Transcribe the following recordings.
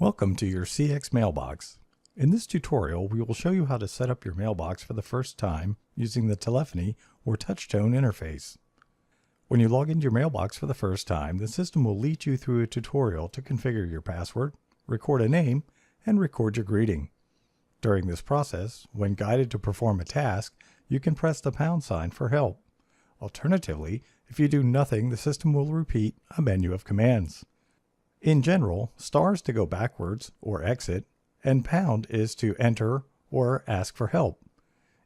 Welcome to your CX Mailbox. In this tutorial, we will show you how to set up your mailbox for the first time using the telephony or touch-tone interface. When you log into your mailbox for the first time, the system will lead you through a tutorial to configure your password, record a name, and record your greeting. During this process, when guided to perform a task, you can press the pound sign for help. Alternatively, if you do nothing, the system will repeat a menu of commands. In general, star is to go backwards or exit, and pound is to enter or ask for help.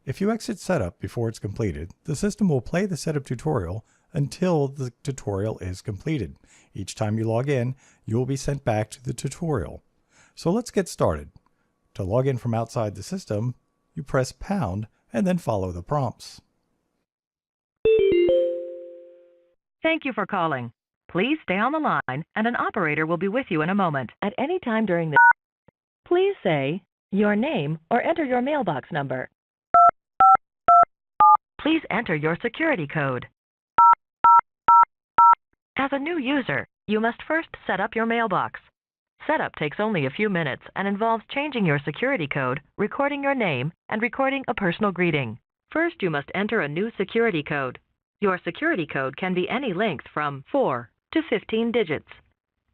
If you exit setup before it's completed, the system will play the setup tutorial until the tutorial is completed. Each time you log in, you will be sent back to the tutorial. So let's get started. To log in from outside the system, you press pound and then follow the prompts. Thank you for calling. Please stay on the line and an operator will be with you in a moment. At any time during the please say your name or enter your mailbox number. Please enter your security code. As a new user, you must first set up your mailbox. Setup takes only a few minutes and involves changing your security code, recording your name, and recording a personal greeting. First, you must enter a new security code. Your security code can be any length from 4 to 15 digits.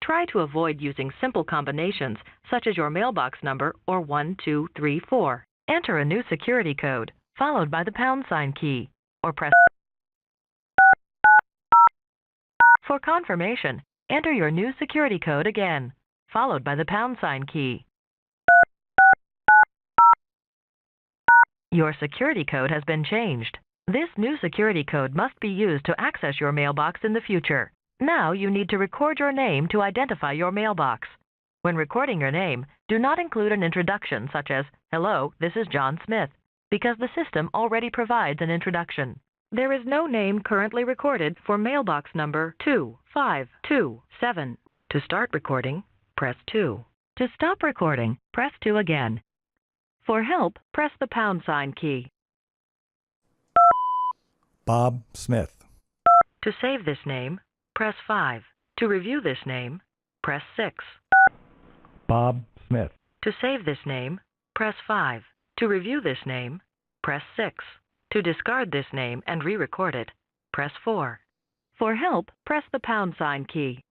Try to avoid using simple combinations such as your mailbox number or 1, 2, 3, 4. Enter a new security code, followed by the pound sign key, or press. For confirmation, enter your new security code again, followed by the pound sign key. Your security code has been changed. This new security code must be used to access your mailbox in the future. Now you need to record your name to identify your mailbox. When recording your name, do not include an introduction such as, "Hello, this is John Smith," because the system already provides an introduction. There is no name currently recorded for mailbox number 2527. To start recording, press 2. To stop recording, press 2 again. For help, press the pound sign key. Bob Smith. To save this name, press 5. To review this name, press 6. Bob Smith. To save this name, press 5. To review this name, press 6. To discard this name and re-record it, press 4. For help, press the pound sign key.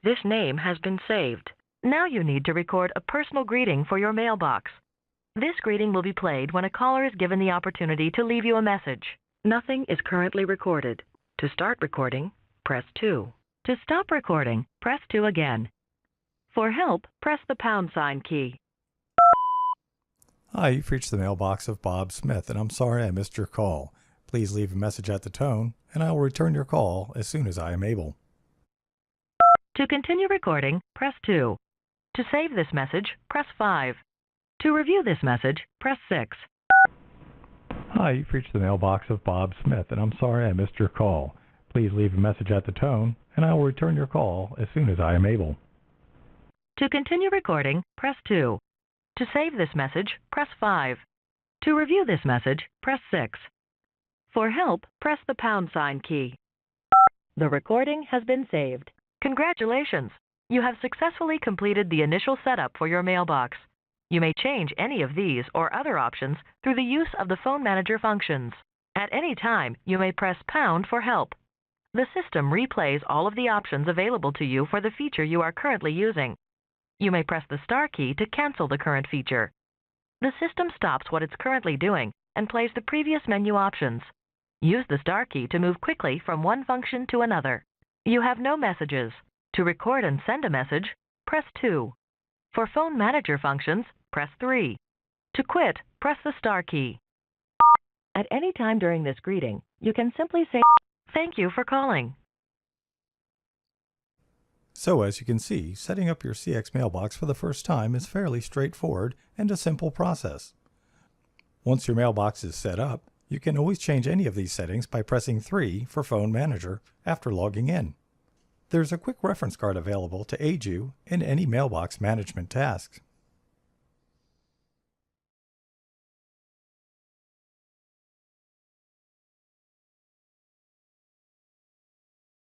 This name has been saved. Now you need to record a personal greeting for your mailbox. This greeting will be played when a caller is given the opportunity to leave you a message. Nothing is currently recorded. To start recording, press 2. To stop recording, press 2 again. For help, press the pound sign key. Hi, you've reached the mailbox of Bob Smith, and I'm sorry I missed your call. Please leave a message at the tone, and I will return your call as soon as I am able. To continue recording, press 2. To save this message, press 5. To review this message, press 6. Hi, you've reached the mailbox of Bob Smith, and I'm sorry I missed your call. Please leave a message at the tone, and I will return your call as soon as I am able. To continue recording, press 2. To save this message, press 5. To review this message, press 6. For help, press the pound sign key. The recording has been saved. Congratulations! You have successfully completed the initial setup for your mailbox. You may change any of these or other options through the use of the phone manager functions. At any time, you may press pound for help. The system replays all of the options available to you for the feature you are currently using. You may press the star key to cancel the current feature. The system stops what it's currently doing and plays the previous menu options. Use the star key to move quickly from one function to another. You have no messages. To record and send a message, press 2. For phone manager functions, press 3. To quit, press the star key. At any time during this greeting, you can simply say, "Thank you for calling." So as you can see, setting up your CX mailbox for the first time is fairly straightforward and a simple process. Once your mailbox is set up, you can always change any of these settings by pressing 3 for Phone Manager after logging in. There's a quick reference card available to aid you in any mailbox management tasks.